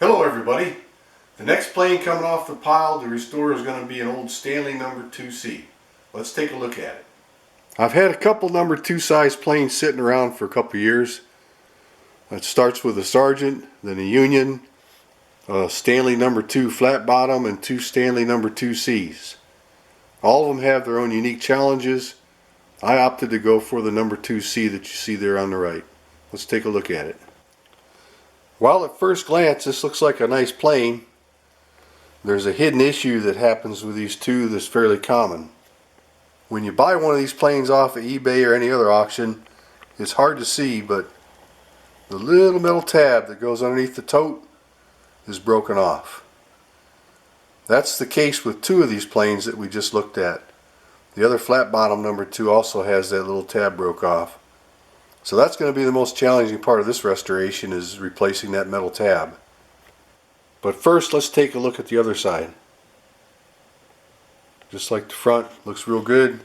Hello everybody. The next plane coming off the pile to restore is going to be an old Stanley No. 2C. Let's take a look at it. I've had a couple No. 2 size planes sitting around for a couple years. It starts with a Sergeant, then a Union, a Stanley No. 2 flat bottom, and two Stanley No. 2Cs. All of them have their own unique challenges. I opted to go for the No. 2C that you see there on the right. Let's take a look at it. While at first glance this looks like a nice plane, there's a hidden issue that happens with these two that's fairly common. When you buy one of these planes off of eBay or any other auction, it's hard to see, but the little metal tab that goes underneath the tote is broken off. That's the case with two of these planes that we just looked at. The other flat bottom No. 2 also has that little tab broke off. So that's going to be the most challenging part of this restoration, is replacing that metal tab. But first, let's take a look at the other side. Just like the front, looks real good.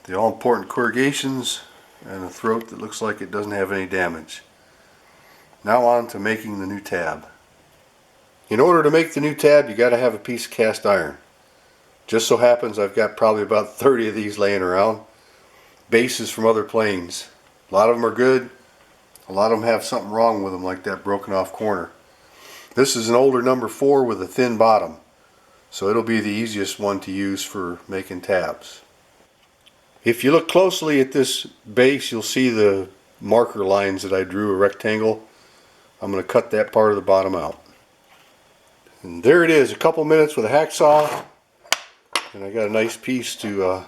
The all-important corrugations and a throat that looks like it doesn't have any damage. Now on to making the new tab. In order to make the new tab, you got to have a piece of cast iron. Just so happens I've got probably about 30 of these laying around. Bases from other planes. A lot of them are good. A lot of them have something wrong with them, like that broken off corner. This is an older No. 4 with a thin bottom, so it'll be the easiest one to use for making tabs. If you look closely at this base, you'll see the marker lines that I drew, a rectangle. I'm going to cut that part of the bottom out. And there it is, a couple minutes with a hacksaw, and I got a nice piece to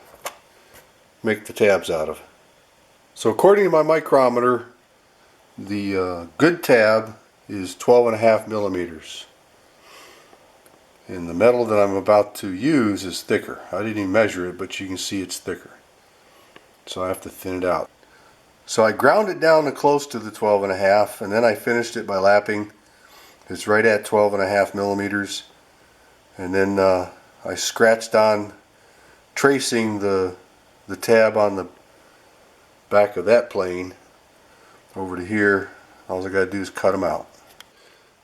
make the tabs out of. So according to my micrometer, the good tab is 12.5 millimeters. And the metal that I'm about to use is thicker. I didn't even measure it, but you can see it's thicker. So I have to thin it out. So I ground it down to close to the 12.5, and then I finished it by lapping. It's right at 12.5 millimeters. And then I scratched on, tracing the tab on the back of that plane over to here. All I got to do is cut them out.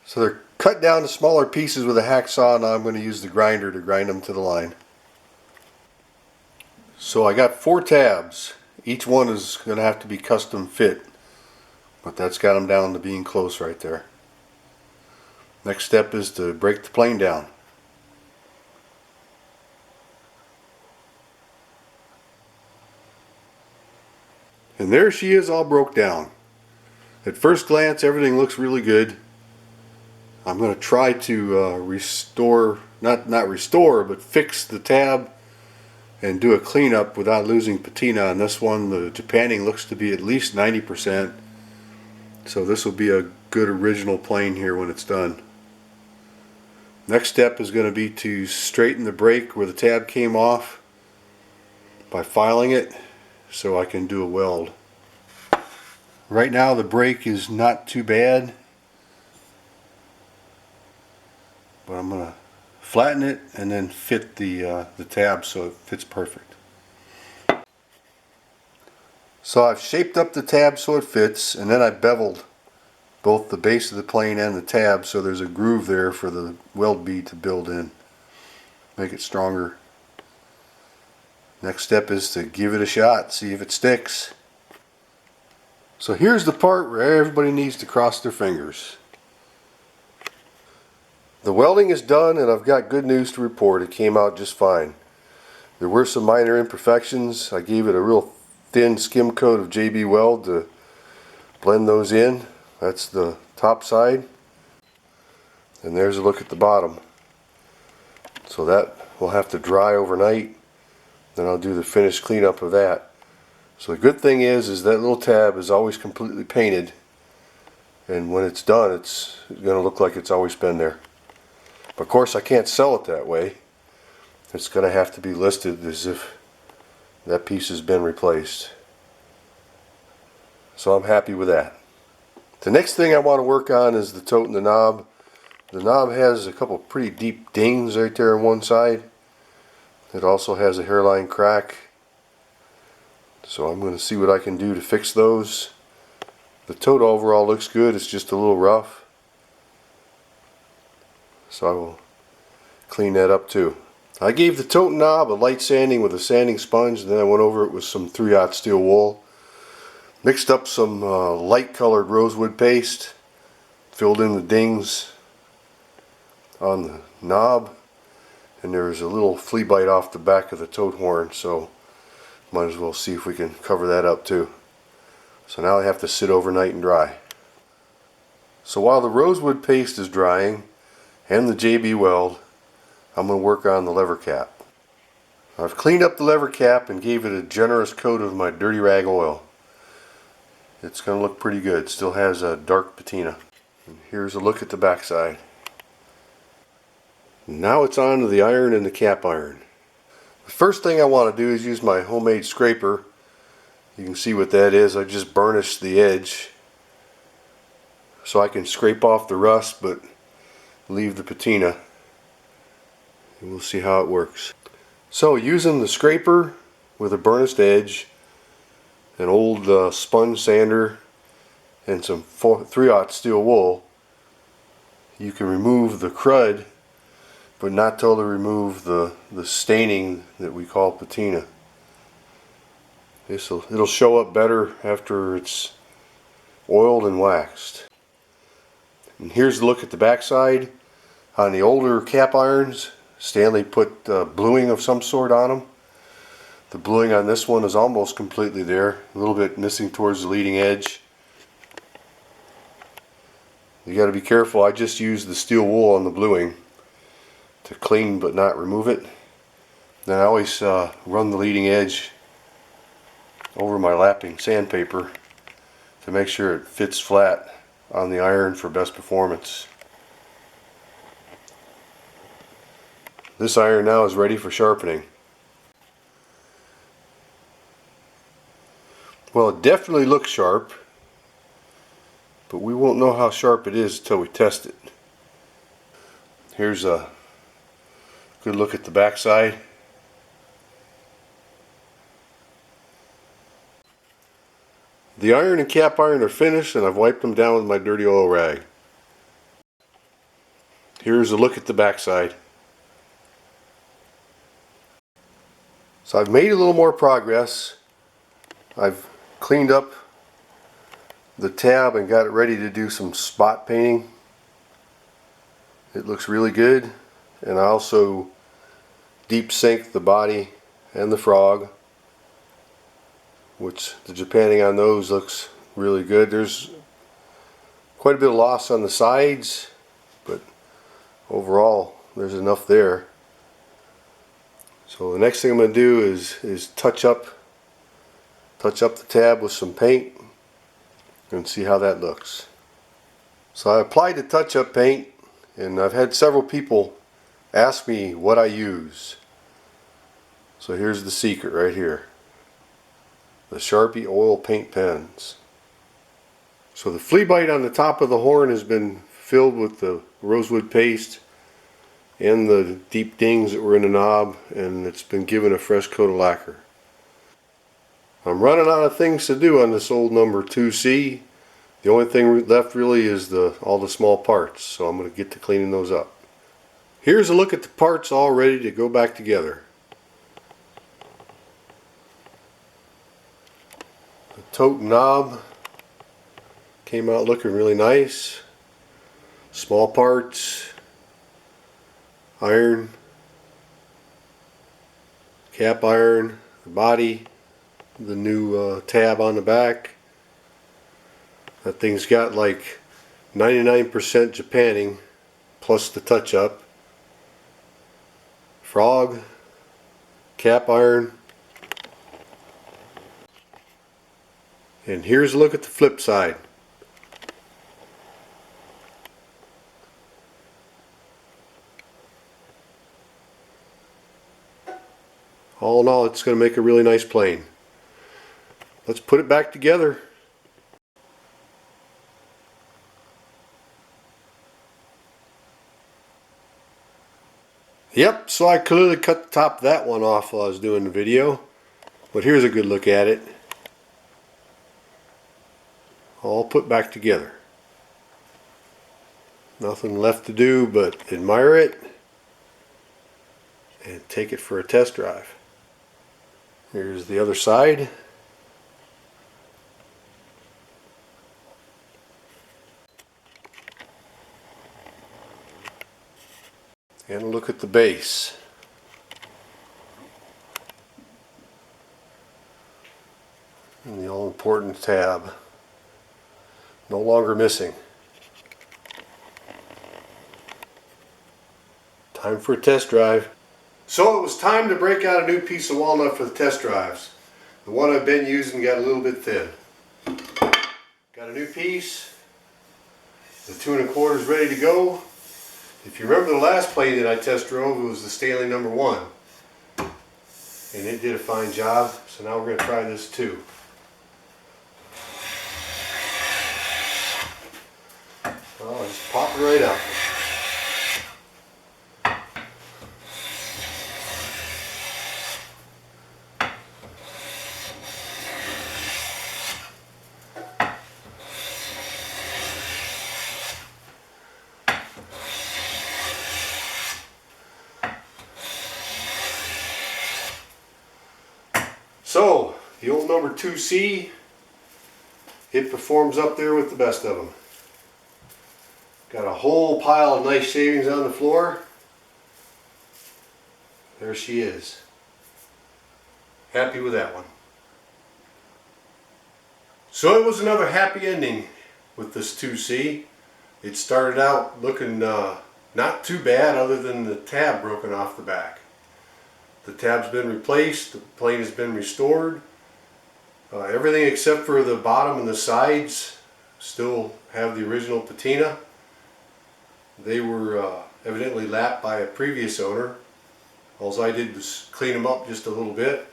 So they're cut down to smaller pieces with a hacksaw. Now I'm going to use the grinder to grind them to the line. So I got 4 tabs. Each one is going to have to be custom fit, but that's got them down to being close right there. Next step is to break the plane down. And there she is, all broke down. At first glance everything looks really good. I'm going to try to restore, not restore, but fix the tab and do a cleanup without losing patina. On this one, the Japanning looks to be at least 90%. So this will be a good original plane here when it's done. Next step is going to be to straighten the brake where the tab came off by filing it, so I can do a weld. Right now the brake is not too bad, but I'm going to flatten it and then fit the tab so it fits perfect. So I've shaped up the tab so it fits, and then I beveled both the base of the plane and the tab so there's a groove there for the weld bead to build in, make it stronger. Next step is to give it a shot, see if it sticks. So here's the part where everybody needs to cross their fingers. The welding is done, and I've got good news to report. It came out just fine. There were some minor imperfections. I gave it a real thin skim coat of JB Weld to blend those in. That's the top side. And there's a look at the bottom. So that will have to dry overnight. Then I'll do the finished cleanup of that. So the good thing is that little tab is always completely painted, and when it's done it's going to look like it's always been there. But of course I can't sell it that way. It's going to have to be listed as if that piece has been replaced. So I'm happy with that. The next thing I want to work on is the tote and the knob. The knob has a couple pretty deep dings right there on one side. It also has a hairline crack. So I'm going to see what I can do to fix those. The tote overall looks good, it's just a little rough. So I will clean that up too. I gave the tote knob a light sanding with a sanding sponge, and then I went over it with some 3/0 steel wool. Mixed up some light colored rosewood paste, filled in the dings on the knob, and there was a little flea bite off the back of the tote horn, so might as well see if we can cover that up too. So now I have to sit overnight and dry. So while the rosewood paste is drying and the JB weld, I'm going to work on the lever cap. I've cleaned up the lever cap and gave it a generous coat of my dirty rag oil. It's going to look pretty good. It still has a dark patina. And here's a look at the backside. Now it's on to the iron and the cap iron. The first thing I want to do is use my homemade scraper. You can see what that is. I just burnished the edge so I can scrape off the rust but leave the patina. And we'll see how it works. So using the scraper with a burnished edge, an old sponge sander, and some 3/0 steel wool, you can remove the crud but not totally remove the staining that we call patina. It'll show up better after it's oiled and waxed. And here's a look at the backside. On the older cap irons, Stanley put bluing of some sort on them. The bluing on this one is almost completely there, a little bit missing towards the leading edge. You got to be careful. I just used the steel wool on the bluing to clean but not remove it. Then I always run the leading edge over my lapping sandpaper to make sure it fits flat on the iron for best performance. This iron now is ready for sharpening. Well, it definitely looks sharp, but we won't know how sharp it is until we test it. Here's a good look at the backside. The iron and cap iron are finished, and I've wiped them down with my dirty oil rag. Here's a look at the backside. So I've made a little more progress. I've cleaned up the tab and got it ready to do some spot painting. It looks really good. And I also deep sink the body and the frog, which the japanning on those looks really good. There's quite a bit of loss on the sides, but overall there's enough there. So the next thing I'm going to do is touch up the tab with some paint and see how that looks. So I applied the touch-up paint, and I've had several people ask me what I use. So here's the secret right here. The Sharpie oil paint pens. So the flea bite on the top of the horn has been filled with the rosewood paste and the deep dings that were in the knob, and it's been given a fresh coat of lacquer. I'm running out of things to do on this old number 2C. The only thing left really is all the small parts, so I'm going to get to cleaning those up. Here's a look at the parts all ready to go back together. The tote knob came out looking really nice. Small parts, iron, cap iron, the body, the new tab on the back. That thing's got like 99% japanning plus the touch-up. Frog, cap iron, and here's a look at the flip side. All in all, it's going to make a really nice plane. Let's put it back together. Yep, so I clearly cut the top of that one off while I was doing the video, but here's a good look at it. All put back together. Nothing left to do but admire it and take it for a test drive. Here's the other side. And look at the base. And the all-important tab. No longer missing. Time for a test drive. So it was time to break out a new piece of walnut for the test drives. The one I've been using got a little bit thin. Got a new piece. The 2 1/4 is ready to go. If you remember the last plane that I test drove, it was the Stanley No. 1. And it did a fine job, so now we're going to try this too. Oh, just pop it right out. So, the old number 2C, it performs up there with the best of them. Got a whole pile of nice shavings on the floor. There she is. Happy with that one. So it was another happy ending with this 2C. It started out looking not too bad other than the tab broken off the back. The tab's been replaced, the plane has been restored. Everything except for the bottom and the sides still have the original patina. They were evidently lapped by a previous owner. All I did was clean them up just a little bit.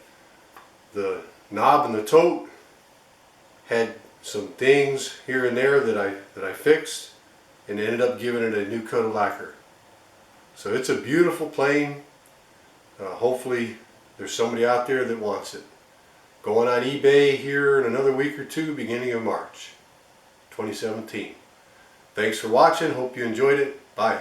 The knob and the tote had some things here and there that I fixed and ended up giving it a new coat of lacquer. So it's a beautiful plane. Hopefully there's somebody out there that wants it. Going on eBay here in another week or two, beginning of March 2017. Thanks for watching. Hope you enjoyed it. Bye.